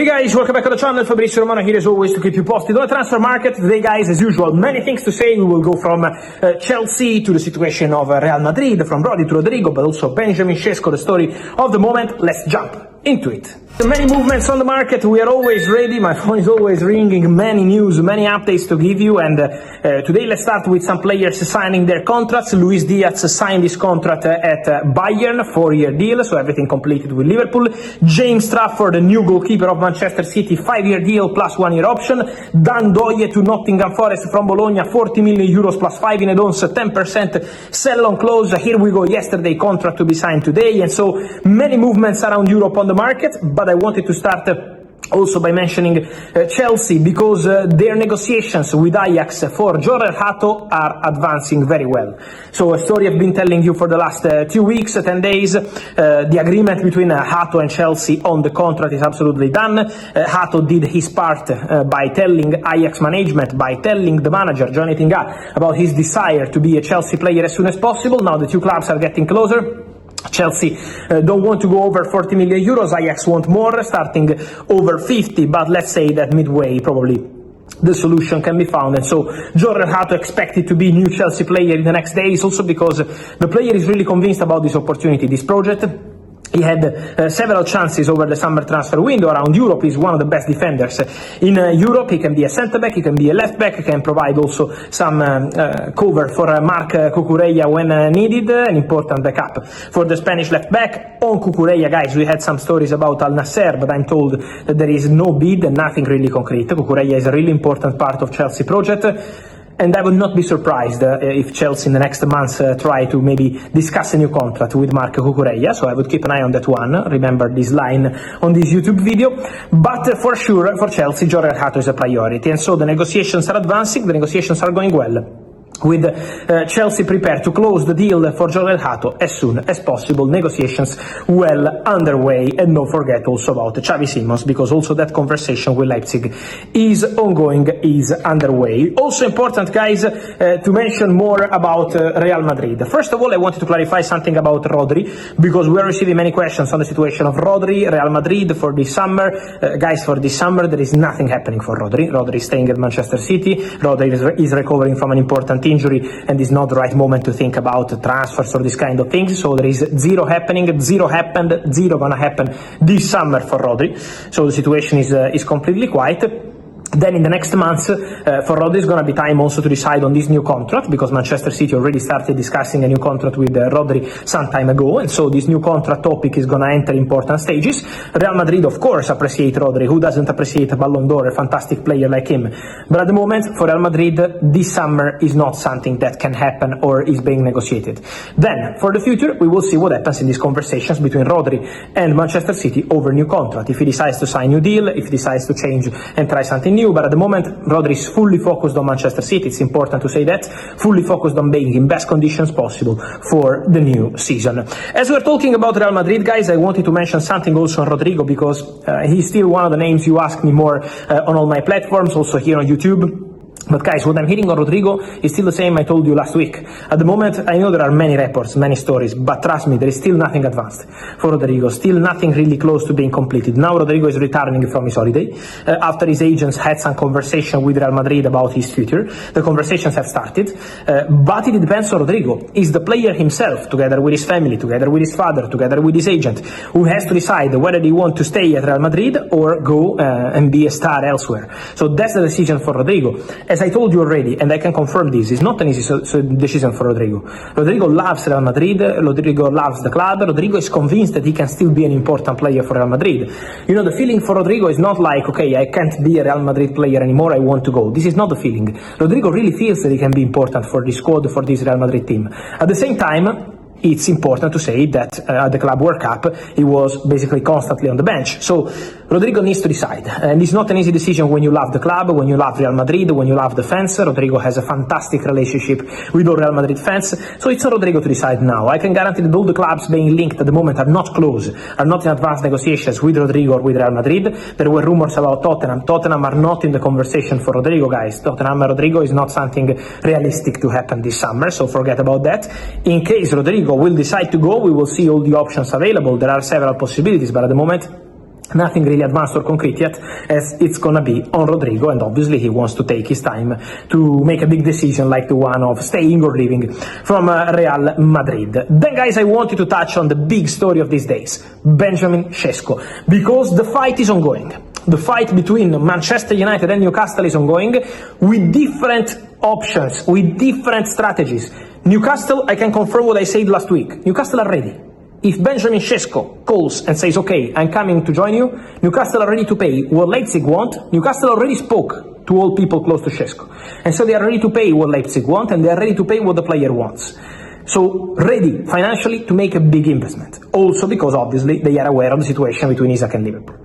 guys, welcome back to the channel. Fabrizio Romano here as always to keep you posted on the transfer market. Today guys, as usual, many things to say. We will go from Chelsea to the situation of Real Madrid, from Rodri to Rodrigo, but also Benjamin Sesko, the story of the moment. Let's jump into it. Many movements on the market, we are always ready, my phone is always ringing, many news, many updates to give you, and today let's start with some players signing their contracts. Luis Diaz signed his contract at Bayern, 4-year deal, so everything completed with Liverpool. James Trafford, the new goalkeeper of Manchester City, 5-year deal plus 1-year option. Dan Doye to Nottingham Forest from Bologna, 40 million euros plus 5 in add-ons, 10% sell-on clause. Here we go, yesterday, contract to be signed today, and so many movements around Europe on the market, but I wanted to start also by mentioning Chelsea, because their negotiations with Ajax for Jorel Hato are advancing very well. So a story I've been telling you for the last 2 weeks, 10 days. The agreement between Hato and Chelsea on the contract is absolutely done. Hato did his part by telling Ajax management, by telling the manager, Johnny Tinga, about his desire to be a Chelsea player as soon as possible. Now the two clubs are getting closer. Chelsea don't want to go over 40 million euros, Ajax want more, starting over 50, but let's say that midway probably the solution can be found, and so Jorel Hato expected to be new Chelsea player in the next days, also because the player is really convinced about this opportunity, this project. He had several chances over the summer transfer window around Europe. He's one of the best defenders in Europe. He can be a centre-back, he can be a left-back, he can provide also some cover for Marc Cucurella when needed, an important backup for the Spanish left-back. On Cucurella, guys, we had some stories about Al Nassr, but I'm told that there is no bid and nothing really concrete. Cucurella is a really important part of Chelsea project. And I would not be surprised if Chelsea in the next months try to maybe discuss a new contract with Marc Cucurella, so I would keep an eye on that one. Remember this line on this YouTube video. But for sure, for Chelsea, Jorel Hato is a priority, and so the negotiations are advancing, the negotiations are going well, with Chelsea prepared to close the deal for Jorel Hato as soon as possible. Negotiations well underway, and don't forget also about Xavi Simons, because also that conversation with Leipzig is ongoing, is underway. Also important, guys, to mention more about Real Madrid. First of all, I wanted to clarify something about Rodri, because we are receiving many questions on the situation of Rodri, Real Madrid for this summer. Guys, for this summer there is nothing happening for Rodri. Rodri is staying at Manchester City. Rodri is recovering from an important injury, and is not the right moment to think about transfers or this kind of things. So there is zero happening, zero happened, zero gonna happen this summer for Rodri. So the situation is completely quiet. Then in the next months, for Rodri, it's going to be time also to decide on this new contract, because Manchester City already started discussing a new contract with Rodri some time ago, and so this new contract topic is going to enter important stages. Real Madrid, of course, appreciate Rodri. Who doesn't appreciate a Ballon d'Or, a fantastic player like him? But at the moment, for Real Madrid, this summer is not something that can happen or is being negotiated. Then, for the future, we will see what happens in these conversations between Rodri and Manchester City over new contract. If he decides to sign a new deal, if he decides to change and try something new. But at the moment, Rodri is fully focused on Manchester City. It's important to say that. Fully focused on being in best conditions possible for the new season. As we're talking about Real Madrid, guys, I wanted to mention something also on Rodrigo, because he's still one of the names you ask me more on all my platforms, also here on YouTube. But guys, what I'm hearing on Rodrigo is still the same I told you last week. At the moment, I know there are many reports, many stories, but trust me, there is still nothing advanced for Rodrigo, still nothing really close to being completed. Now Rodrigo is returning from his holiday, after his agents had some conversation with Real Madrid about his future. The conversations have started, but it depends on Rodrigo. Is the player himself, together with his family, together with his father, together with his agent, who has to decide whether they want to stay at Real Madrid or go and be a star elsewhere. So that's the decision for Rodrigo. As I told you already, and I can confirm this, it's not an easy decision for Rodrigo. Rodrigo loves Real Madrid, Rodrigo loves the club, Rodrigo is convinced that he can still be an important player for Real Madrid. You know, the feeling for Rodrigo is not like, okay, I can't be a Real Madrid player anymore, I want to go. This is not the feeling. Rodrigo really feels that he can be important for this squad, for this Real Madrid team. At the same time, it's important to say that at the Club World Cup, he was basically constantly on the bench. So Rodrigo needs to decide. And it's not an easy decision when you love the club, when you love Real Madrid, when you love the fans. Rodrigo has a fantastic relationship with all Real Madrid fans. So it's on Rodrigo to decide now. I can guarantee that all the clubs being linked at the moment are not close, are not in advanced negotiations with Rodrigo or with Real Madrid. There were rumors about Tottenham. Tottenham are not in the conversation for Rodrigo, guys. Tottenham and Rodrigo is not something realistic to happen this summer, so forget about that. In case Rodrigo will decide to go, we will see all the options available. There are several possibilities, but at the moment, Nothing really advanced or concrete yet, as it's gonna be on Rodrigo, and obviously he wants to take his time to make a big decision like the one of staying or leaving from Real Madrid. Then guys, I wanted to touch on the big story of these days, Benjamin Sesko, because the fight is ongoing. The fight between Manchester United and Newcastle is ongoing with different options, with different strategies. Newcastle, I can confirm what I said last week, Newcastle are ready. If Benjamin Sesko calls and says, okay, I'm coming to join you, Newcastle are ready to pay what Leipzig want. Newcastle already spoke to all people close to Sesko. And so they are ready to pay what Leipzig want, and they are ready to pay what the player wants. So ready financially to make a big investment. Also because obviously they are aware of the situation between Isak and Liverpool.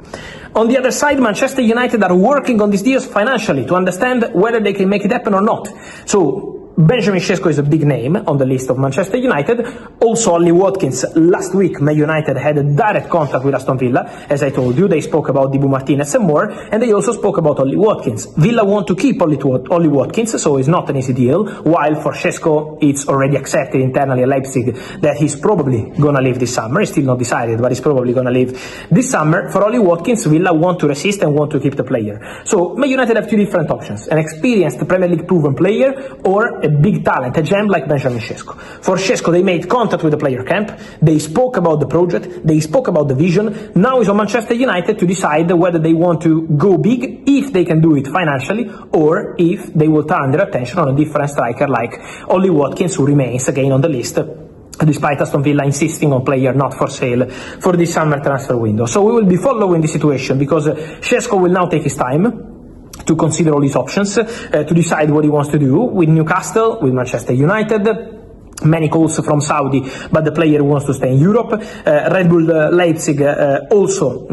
On the other side, Manchester United are working on these deals financially to understand whether they can make it happen or not. So Benjamin Sesko is a big name on the list of Manchester United. Also, Ollie Watkins, last week, Man United had a direct contact with Aston Villa. As I told you, they spoke about Dibu Martinez and more, and they also spoke about Ollie Watkins. Villa want to keep Ollie Watkins, so it's not an easy deal, while for Sesko, it's already accepted internally at Leipzig that he's probably going to leave this summer. It's still not decided, but he's probably going to leave this summer. For Ollie Watkins, Villa want to resist and want to keep the player. So, Man United have two different options, an experienced Premier League proven player or a big talent, a gem like Benjamin Sesko. For Sesko, they made contact with the player camp, they spoke about the project, they spoke about the vision. Now it's on Manchester United to decide whether they want to go big, if they can do it financially, or if they will turn their attention on a different striker like Ollie Watkins, who remains again on the list, despite Aston Villa insisting on player not for sale for this summer transfer window. So we will be following the situation, because Sesko will now take his time to consider all his options, to decide what he wants to do with Newcastle, with Manchester United. Many calls from Saudi, but the player wants to stay in Europe. Red Bull Leipzig also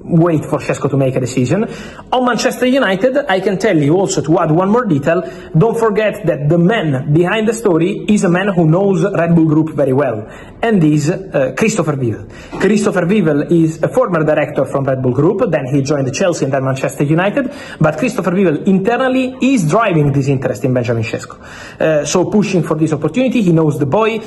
wait for Sesko to make a decision. On Manchester United, I can tell you also, to add one more detail, don't forget that the man behind the story is a man who knows Red Bull Group very well, and is Christopher Vivel. Christopher Vivel is a former director from Red Bull Group, then he joined Chelsea and then Manchester United, but Christopher Vivel internally is driving this interest in Benjamin Sesko. So pushing for this opportunity, he knows the boy,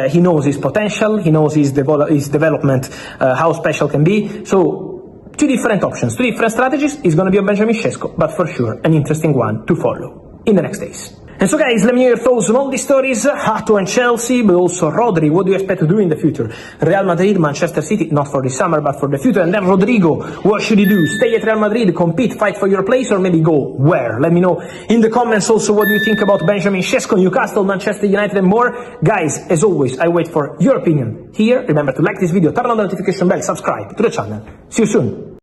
he knows his potential, he knows his development, how special can be. So two different options, two different strategies is going to be on Benjamin Sesko, but for sure an interesting one to follow in the next days. And so guys, let me know your thoughts on all these stories, Hato and Chelsea, but also Rodri, what do you expect to do in the future? Real Madrid, Manchester City, not for this summer, but for the future. And then Rodrigo, what should he do? Stay at Real Madrid, compete, fight for your place, or maybe go where? Let me know in the comments also what do you think about Benjamin Sesko, Newcastle, Manchester United and more. Guys, as always, I wait for your opinion here. Remember to like this video, turn on the notification bell, subscribe to the channel. See you soon.